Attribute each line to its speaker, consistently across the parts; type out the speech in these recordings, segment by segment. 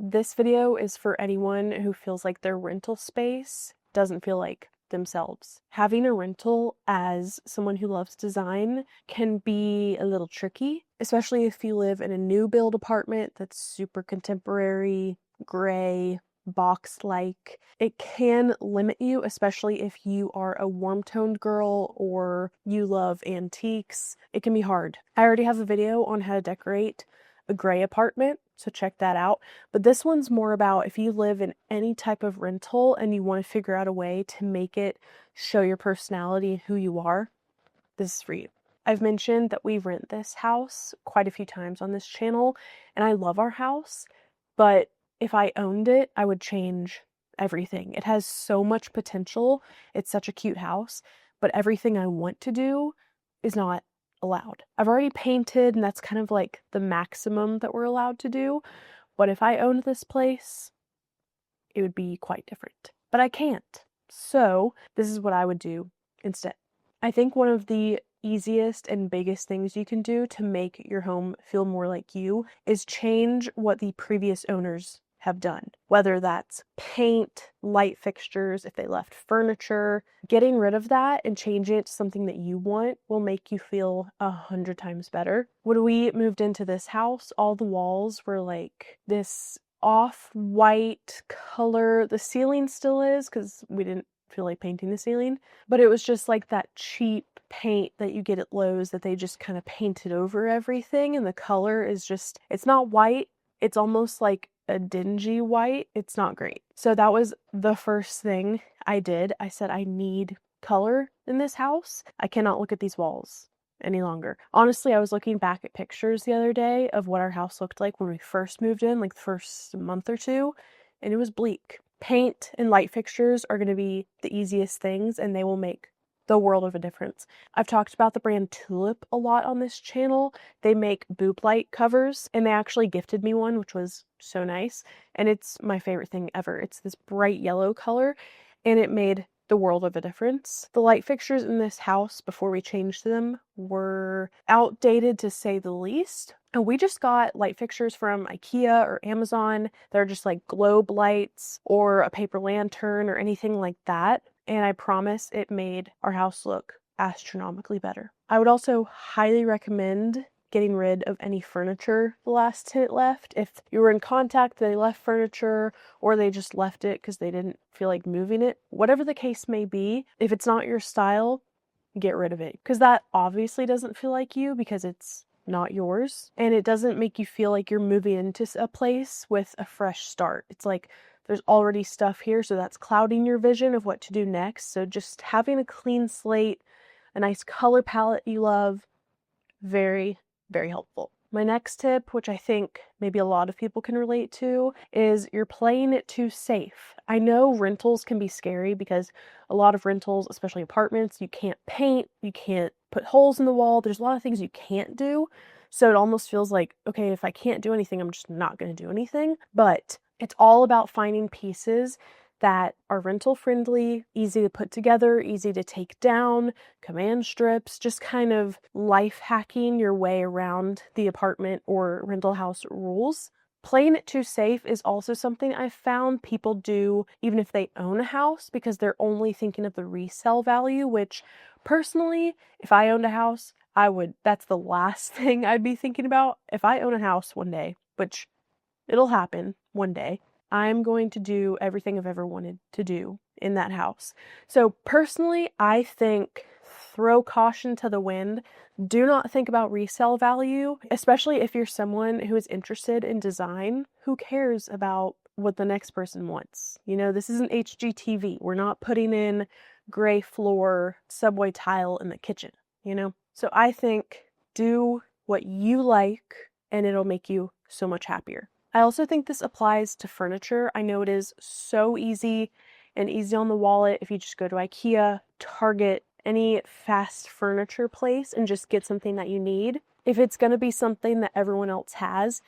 Speaker 1: This video is for anyone who feels like their rental space doesn't feel like themselves. Having a rental as someone who loves design can be a little tricky, especially if you live in a new build apartment that's super contemporary, gray, box-like. It can limit you, especially if you are a warm-toned girl or you love antiques. It can be hard. I already have a video on how to decorate a gray apartment, so check that out. But this one's more about if you live in any type of rental and you want to figure out a way to make it show your personality and who you are, this is for you. I've mentioned that we rent this house quite a few times on this channel, and I love our house, but if I owned it, I would change everything. It has so much potential. It's such a cute house, but everything I want to do is not allowed. I've already painted, and that's kind of like the maximum that we're allowed to do. But if I owned this place, it would be quite different. But I can't. So this is what I would do instead. I think one of the easiest and biggest things you can do to make your home feel more like you is change what the previous owners have done. Whether that's paint, light fixtures, if they left furniture, getting rid of that and changing it to something that you want will make you feel 100 times better. When we moved into this house, all the walls were like this off-white color. The ceiling still is because we didn't feel like painting the ceiling, but it was just like that cheap paint that you get at Lowe's that they just kind of painted over everything, and the color is just, it's not white, it's almost like a dingy white. It's not great. So that was the first thing I did. I said, I need color in this house. I cannot look at these walls any longer. Honestly, I was looking back at pictures the other day of what our house looked like when we first moved in, like the first month or two, and it was bleak. Paint and light fixtures are going to be the easiest things, and they will make the world of a difference. I've talked about the brand Tulip a lot on this channel. They make boob light covers, and they actually gifted me one, which was so nice, and it's my favorite thing ever. It's this bright yellow color, and it made the world of a difference. The light fixtures in this house before we changed them were outdated to say the least. And we just got light fixtures from IKEA or Amazon. They're just like globe lights or a paper lantern or anything like that. And I promise it made our house look astronomically better. I would also highly recommend getting rid of any furniture the last tenant left. If you were in contact, they left furniture, or they just left it because they didn't feel like moving it. Whatever the case may be, if it's not your style, get rid of it. Because that obviously doesn't feel like you because it's not yours. And it doesn't make you feel like you're moving into a place with a fresh start. It's like there's already stuff here, so that's clouding your vision of what to do next. So just having a clean slate, a nice color palette you love, very, very helpful. My next tip, which I think maybe a lot of people can relate to, is you're playing it too safe. I know rentals can be scary because a lot of rentals, especially apartments, you can't paint, you can't put holes in the wall. There's a lot of things you can't do. So it almost feels like, okay, if I can't do anything, I'm just not going to do anything. But it's all about finding pieces that are rental friendly, easy to put together, easy to take down, command strips, just kind of life hacking your way around the apartment or rental house rules. Playing it too safe is also something I've found people do even if they own a house because they're only thinking of the resale value, which personally, if I owned a house, that's the last thing I'd be thinking about. If I own a house one day, which it'll happen one day, I'm going to do everything I've ever wanted to do in that house. So personally, I think throw caution to the wind. Do not think about resale value, especially if you're someone who is interested in design. Who cares about what the next person wants? You know, this isn't HGTV. We're not putting in gray floor subway tile in the kitchen, you know? So I think do what you like and it'll make you so much happier. I also think this applies to furniture. I know it is so easy and easy on the wallet if you just go to IKEA, Target, any fast furniture place and just get something that you need. If it's going to be something that everyone else has,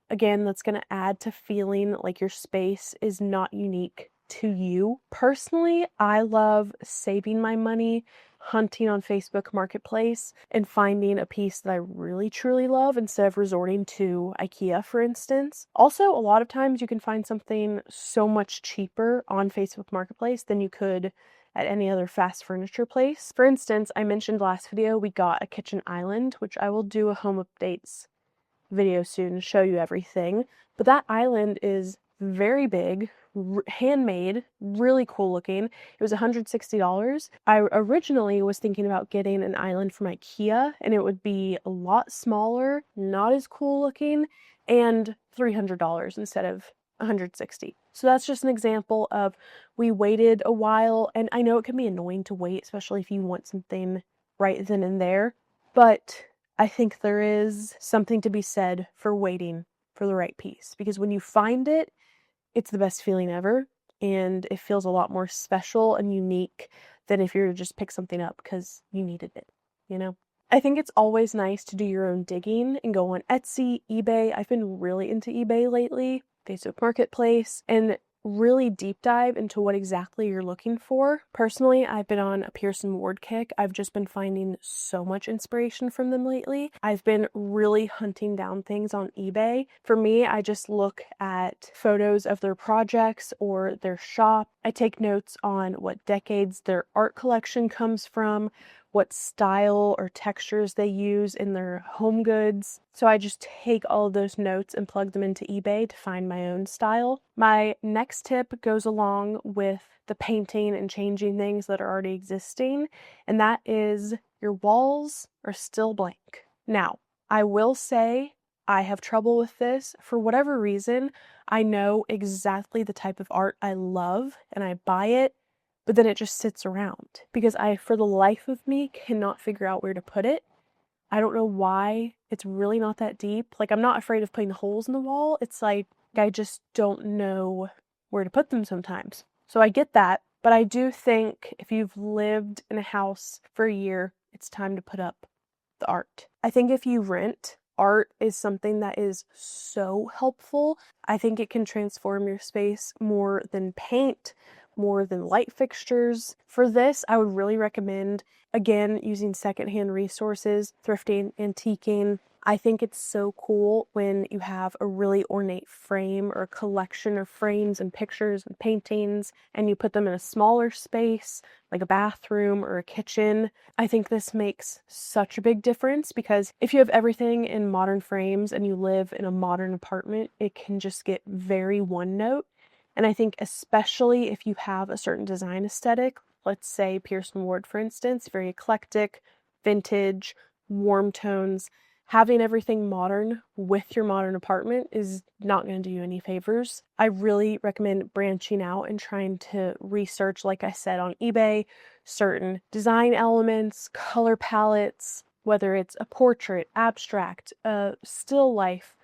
Speaker 1: again, that's going to add to feeling like your space is not unique to you. Personally, I love saving my money, hunting on Facebook Marketplace and finding a piece that I really truly love instead of resorting to IKEA, for instance. Also, a lot of times you can find something so much cheaper on Facebook Marketplace than you could at any other fast furniture place. For instance, I mentioned last video we got a kitchen island, which I will do a home updates video soon to show you everything. But that island is very big, handmade, really cool looking. It was $160. I originally was thinking about getting an island from IKEA, and it would be a lot smaller, not as cool looking, and $300 instead of $160. So that's just an example of we waited a while, and I know it can be annoying to wait, especially if you want something right then and there, but I think there is something to be said for waiting for the right piece, because when you find it, it's the best feeling ever, and it feels a lot more special and unique than if you were to just pick something up because you needed it, you know? I think it's always nice to do your own digging and go on Etsy, eBay. I've been really into eBay lately, Facebook Marketplace, and really deep dive into what exactly you're looking for. Personally, I've been on a Pearson Ward kick. I've just been finding so much inspiration from them lately. I've been really hunting down things on eBay. For me, I just look at photos of their projects or their shop. I take notes on what decades their art collection comes from, what style or textures they use in their home goods. So I just take all of those notes and plug them into eBay to find my own style. My next tip goes along with the painting and changing things that are already existing, and that is your walls are still blank. Now, I will say I have trouble with this. For whatever reason, I know exactly the type of art I love and I buy it, but then it just sits around because I, for the life of me, cannot figure out where to put it. I don't know why. It's really not that deep. Like, I'm not afraid of putting holes in the wall. It's like I just don't know where to put them sometimes. So I get that, but I do think if you've lived in a house for a year, it's time to put up the art. I think if you rent, art is something that is so helpful. I think it can transform your space more than paint, more than light fixtures. For this, I would really recommend, again, using secondhand resources, thrifting, antiquing. I think it's so cool when you have a really ornate frame or a collection of frames and pictures and paintings, and you put them in a smaller space, like a bathroom or a kitchen. I think this makes such a big difference because if you have everything in modern frames and you live in a modern apartment, it can just get very one note. And I think especially if you have a certain design aesthetic, let's say Pearson Ward, for instance, very eclectic, vintage, warm tones, having everything modern with your modern apartment is not going to do you any favors. I really recommend branching out and trying to research, like I said, on eBay, certain design elements, color palettes, whether it's a portrait, abstract, still life.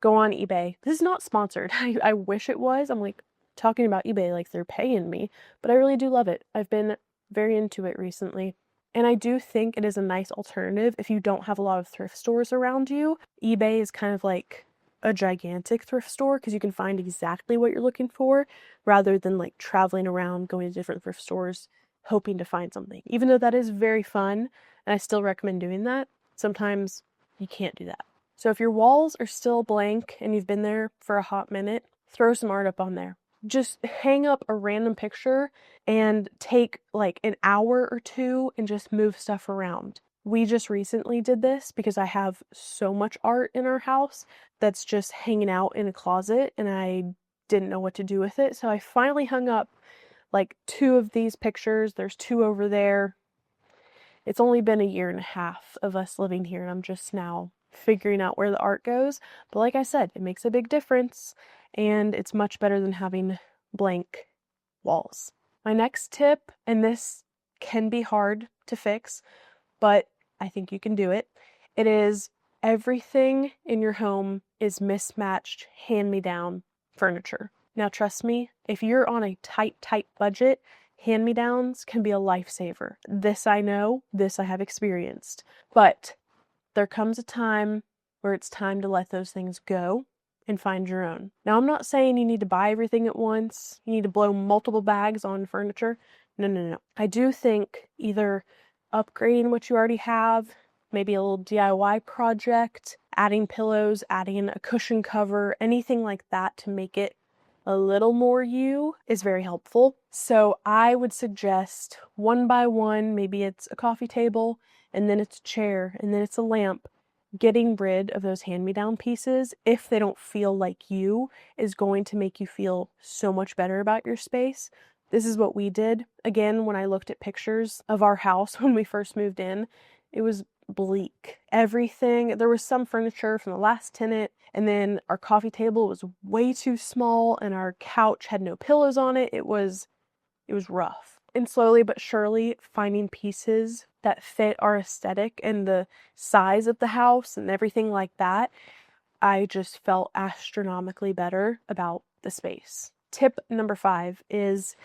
Speaker 1: Go on eBay. This is not sponsored. I wish it was. I'm like talking about eBay like they're paying me, but I really do love it. I've been very into it recently. And I do think it is a nice alternative if you don't have a lot of thrift stores around you. eBay is kind of like a gigantic thrift store because you can find exactly what you're looking for rather than like traveling around, going to different thrift stores, hoping to find something. Even though that is very fun, and I still recommend doing that, sometimes you can't do that. So if your walls are still blank and you've been there for a hot minute, throw some art up on there. Just hang up a random picture and take like an hour or two and just move stuff around. We just recently did this because I have so much art in our house that's just hanging out in a closet and I didn't know what to do with it. So I finally hung up like 2 of these pictures. There's 2 over there. It's only been a year and a half of us living here and I'm just now figuring out where the art goes. But like I said, it makes a big difference and it's much better than having blank walls. My next tip, and this can be hard to fix, but I think you can do it. It is everything in your home is mismatched, hand-me-down furniture. Now trust me, if you're on a tight budget, hand-me-downs can be a lifesaver. This I know, this I have experienced. But there comes a time where it's time to let those things go and find your own. Now, I'm not saying you need to buy everything at once. You need to blow multiple bags on furniture. No. I do think either upgrading what you already have, maybe a little DIY project, adding pillows, adding a cushion cover, anything like that to make it a little more you is very helpful. So I would suggest one by one, maybe it's a coffee table, and then it's a chair, and then it's a lamp. Getting rid of those hand-me-down pieces, if they don't feel like you, is going to make you feel so much better about your space. This is what we did. Again, when I looked at pictures of our house when we first moved in, it was bleak. Everything, there was some furniture from the last tenant, and then our coffee table was way too small, and our couch had no pillows on it. It was rough. And slowly but surely finding pieces that fit our aesthetic and the size of the house and everything like that, I just felt astronomically better about the space. Tip number 5 is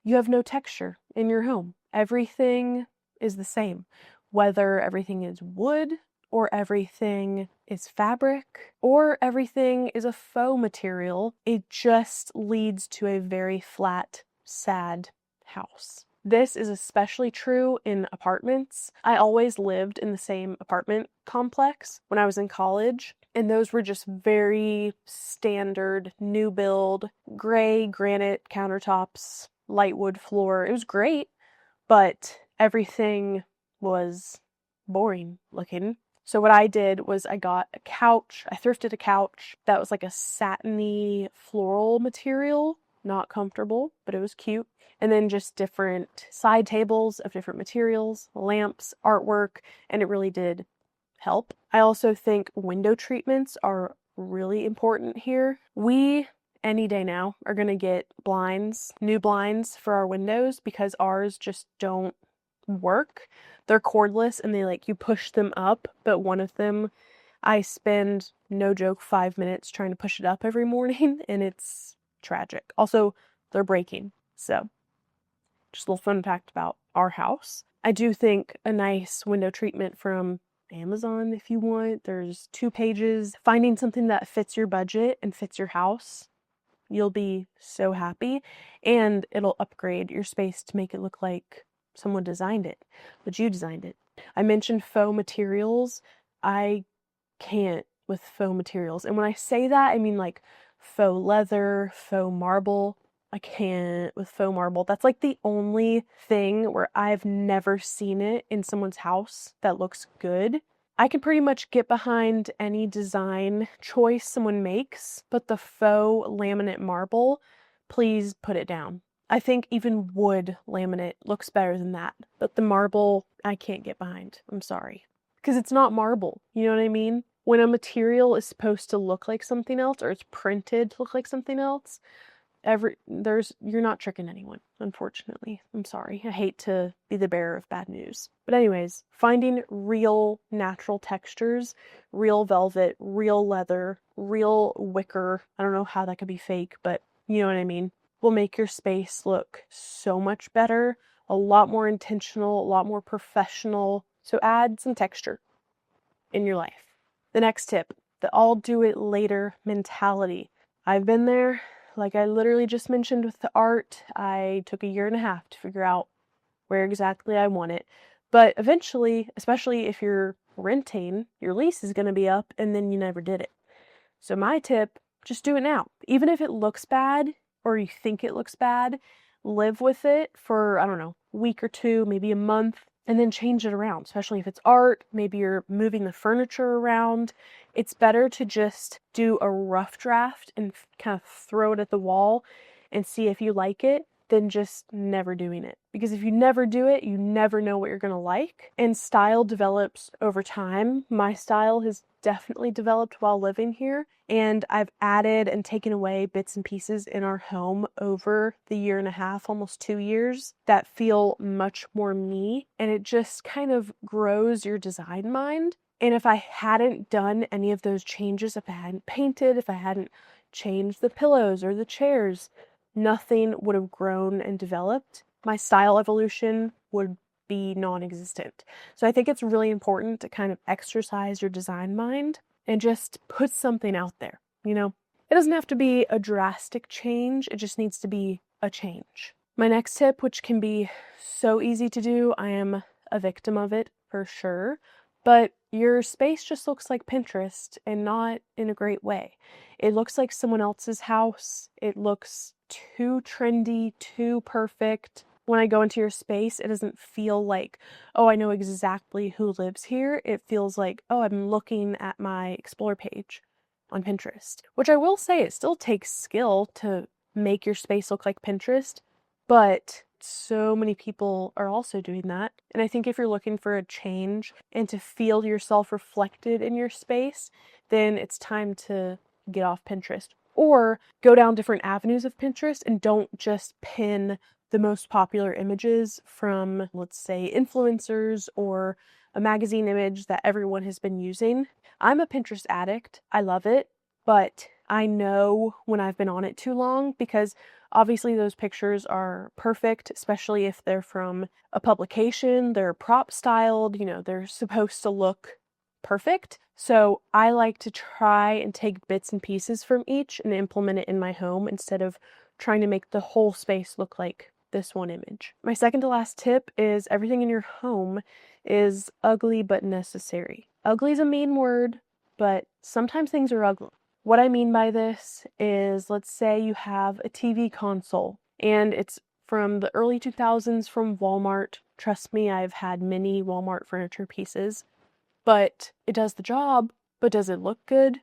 Speaker 1: you have no texture in your home. Everything is the same, whether everything is wood or everything is fabric or everything is a faux material. It just leads to a very flat, sad house. This is especially true in apartments. I always lived in the same apartment complex when I was in college, and those were just very standard, new build, gray granite countertops, light wood floor. It was great, but everything was boring looking. So what I did was I got a couch. I thrifted a couch that was like a satiny floral material. Not comfortable, but it was cute. And then just different side tables of different materials, lamps, artwork, and it really did help. I also think window treatments are really important here. We, any day now, are going to get blinds, new blinds for our windows because ours just don't work. They're cordless and they you push them up, but one of them, I spend, no joke, 5 minutes trying to push it up every morning and it's tragic. Also, they're breaking. So, just a little fun fact about our house. I do think a nice window treatment from Amazon if you want. There's 2 pages. Finding something that fits your budget and fits your house, you'll be so happy, and it'll upgrade your space to make it look like someone designed it, but you designed it. I mentioned faux materials. I can't with faux materials. And when I say that, I mean faux leather, faux marble. I can't with faux marble. That's the only thing where I've never seen it in someone's house that looks good. I can pretty much get behind any design choice someone makes, but the faux laminate marble, please put it down. I think even wood laminate looks better than that, but the marble, I can't get behind. I'm sorry. Because it's not marble, you know what I mean? When a material is supposed to look like something else, or it's printed to look like something else, you're not tricking anyone, unfortunately. I'm sorry. I hate to be the bearer of bad news. But anyways, finding real natural textures, real velvet, real leather, real wicker, I don't know how that could be fake, but you know what I mean, will make your space look so much better, a lot more intentional, a lot more professional. So add some texture in your life. The next tip, the I'll do it later mentality. I've been there. Like I literally just mentioned with the art, I took a year and a half to figure out where exactly I want it. But eventually, especially if you're renting, your lease is going to be up and then you never did it. So my tip, just do it now. Even if it looks bad or you think it looks bad, live with it for, I don't know, a week or 2, maybe a month, and then change it around, especially if it's art, maybe you're moving the furniture around. It's better to just do a rough draft and kind of throw it at the wall and see if you like it than just never doing it. Because if you never do it, you never know what you're going to like. And style develops over time. My style has definitely developed while living here. And I've added and taken away bits and pieces in our home over the year and a half, almost 2 years, that feel much more me. And it just kind of grows your design mind. And if I hadn't done any of those changes, if I hadn't painted, if I hadn't changed the pillows or the chairs, nothing would have grown and developed. My style evolution would be non-existent. So I think it's really important to kind of exercise your design mind and just put something out there, you know? It doesn't have to be a drastic change, it just needs to be a change. My next tip, which can be so easy to do, I am a victim of it for sure, but your space just looks like Pinterest and not in a great way. It looks like someone else's house. It looks too trendy, too perfect. When I go into your space, it doesn't feel like, oh, I know exactly who lives here. It feels like, oh, I'm looking at my explore page on Pinterest, which I will say it still takes skill to make your space look like Pinterest, but so many people are also doing that. And I think if you're looking for a change and to feel yourself reflected in your space, then it's time to get off Pinterest or go down different avenues of Pinterest and don't just pin the most popular images from, let's say, influencers or a magazine image that everyone has been using. I'm a Pinterest addict. I love it, but I know when I've been on it too long because obviously those pictures are perfect, especially if they're from a publication, they're prop styled, they're supposed to look perfect. So I like to try and take bits and pieces from each and implement it in my home instead of trying to make the whole space look like this one image. My second to last tip is everything in your home is ugly but necessary. Ugly is a mean word, but sometimes things are ugly. What I mean by this is, let's say you have a TV console and it's from the early 2000s from Walmart. Trust me, I've had many Walmart furniture pieces, but it does the job, but does it look good?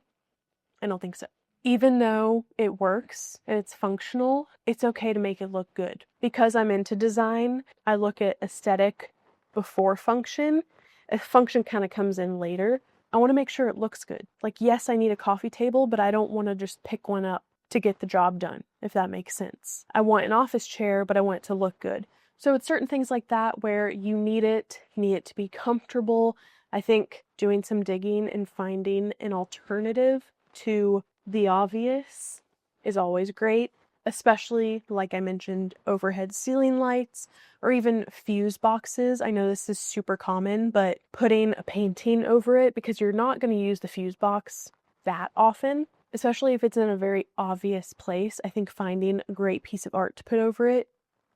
Speaker 1: I don't think so. Even though it works and it's functional, it's okay to make it look good. Because I'm into design, I look at aesthetic before function. A function kind of comes in later. I want to make sure it looks good. Like, yes, I need a coffee table, but I don't want to just pick one up to get the job done, if that makes sense. I want an office chair, but I want it to look good. So it's certain things like that where you need it to be comfortable. I think doing some digging and finding an alternative to the obvious is always great, especially, like I mentioned, overhead ceiling lights or even fuse boxes. I know this is super common, but putting a painting over it because you're not going to use the fuse box that often, especially if it's in a very obvious place. I think finding a great piece of art to put over it,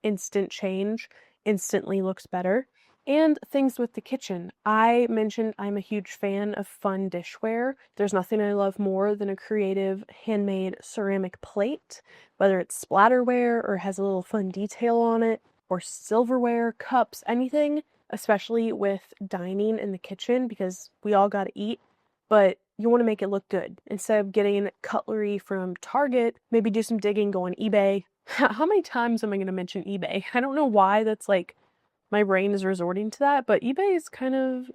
Speaker 1: instant change, instantly looks better. And things with the kitchen. I mentioned I'm a huge fan of fun dishware. There's nothing I love more than a creative handmade ceramic plate, whether it's splatterware or has a little fun detail on it, or silverware, cups, anything, especially with dining in the kitchen because we all gotta eat, but you want to make it look good. Instead of getting cutlery from Target, maybe do some digging, go on eBay. How many times am I going to mention eBay? I don't know why that's like my brain is resorting to that, but eBay is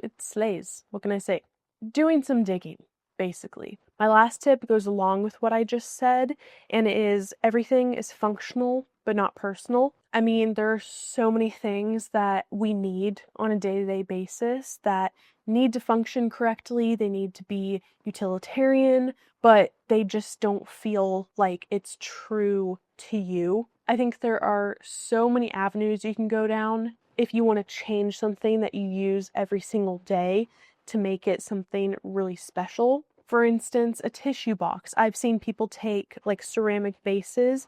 Speaker 1: it slays. What can I say? Doing some digging, basically. My last tip goes along with what I just said, and it is everything is functional, but not personal. I mean, there are so many things that we need on a day-to-day basis that need to function correctly. They need to be utilitarian, but they just don't feel like it's true to you. I think there are so many avenues you can go down if you want to change something that you use every single day to make it something really special. For instance, a tissue box. I've seen people take like ceramic vases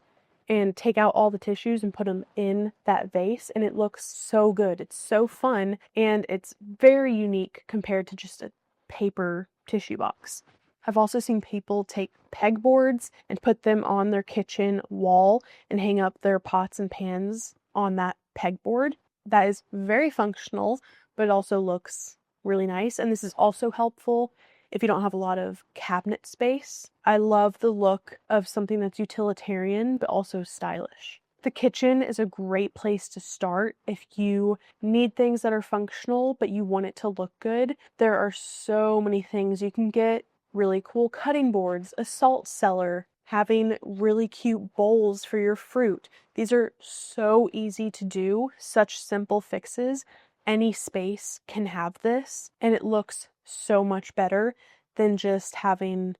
Speaker 1: and take out all the tissues and put them in that vase, and it looks so good. It's so fun, and it's very unique compared to just a paper tissue box. I've also seen people take pegboards and put them on their kitchen wall and hang up their pots and pans on that pegboard. That is very functional, but it also looks really nice. And this is also helpful if you don't have a lot of cabinet space. I love the look of something that's utilitarian, but also stylish. The kitchen is a great place to start if you need things that are functional, but you want it to look good. There are so many things you can get. Really cool cutting boards, a salt cellar, having really cute bowls for your fruit. These are so easy to do, such simple fixes. Any space can have this, and it looks so much better than just having,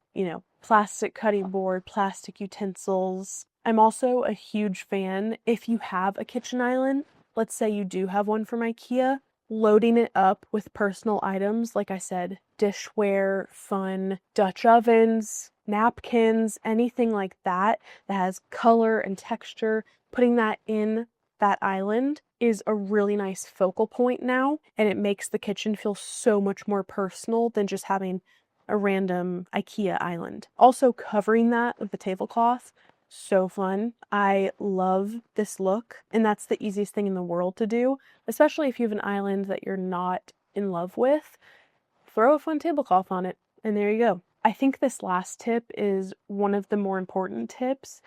Speaker 1: plastic cutting board, plastic utensils. I'm also a huge fan if you have a kitchen island. Let's say you do have one from IKEA, loading it up with personal items, like I said, dishware, fun, Dutch ovens, napkins, anything like that that has color and texture, putting that in that island is a really nice focal point now, and it makes the kitchen feel so much more personal than just having a random IKEA island. Also, covering that with the tablecloth, so fun. I love this look, and that's the easiest thing in the world to do, especially if you have an island that you're not in love with. Throw a fun tablecloth on it, and there you go. I think this last tip is one of the more important tips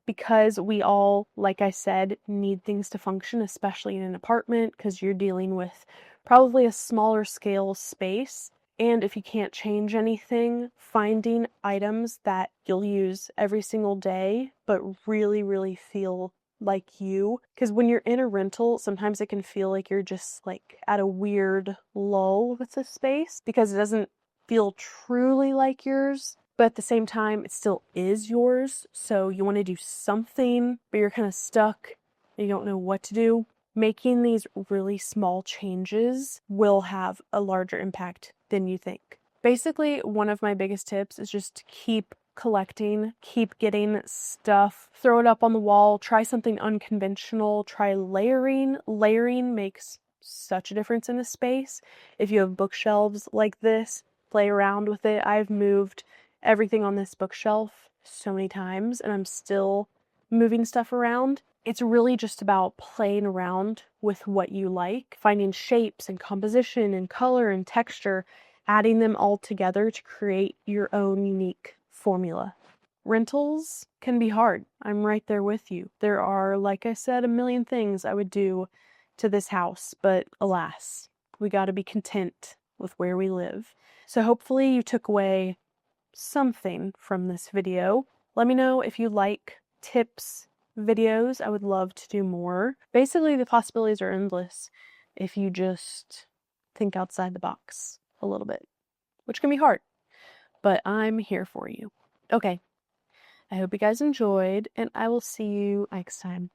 Speaker 1: because we all, like I said, need things to function, especially in an apartment, because you're dealing with probably a smaller scale space. And if you can't change anything, finding items that you'll use every single day, but really, really feel like you. Because when you're in a rental, sometimes it can feel like you're just like at a weird lull with the space because it doesn't feel truly like yours, but at the same time, it still is yours. So you want to do something, but you're kind of stuck and you don't know what to do. Making these really small changes will have a larger impact than you think. Basically, one of my biggest tips is just to keep collecting, keep getting stuff, throw it up on the wall, try something unconventional, try layering. Layering makes such a difference in a space. If you have bookshelves like this, play around with it. I've moved everything on this bookshelf so many times and I'm still moving stuff around. It's really just about playing around with what you like, finding shapes and composition and color and texture, adding them all together to create your own unique formula. Rentals can be hard. I'm right there with you. There are, like I said, a million things I would do to this house, but alas, we got to be content with where we live. So hopefully you took away something from this video. Let me know if you like tips videos. I would love to do more. Basically, the possibilities are endless if you just think outside the box a little bit, which can be hard, but I'm here for you. Okay, I hope you guys enjoyed, and I will see you next time.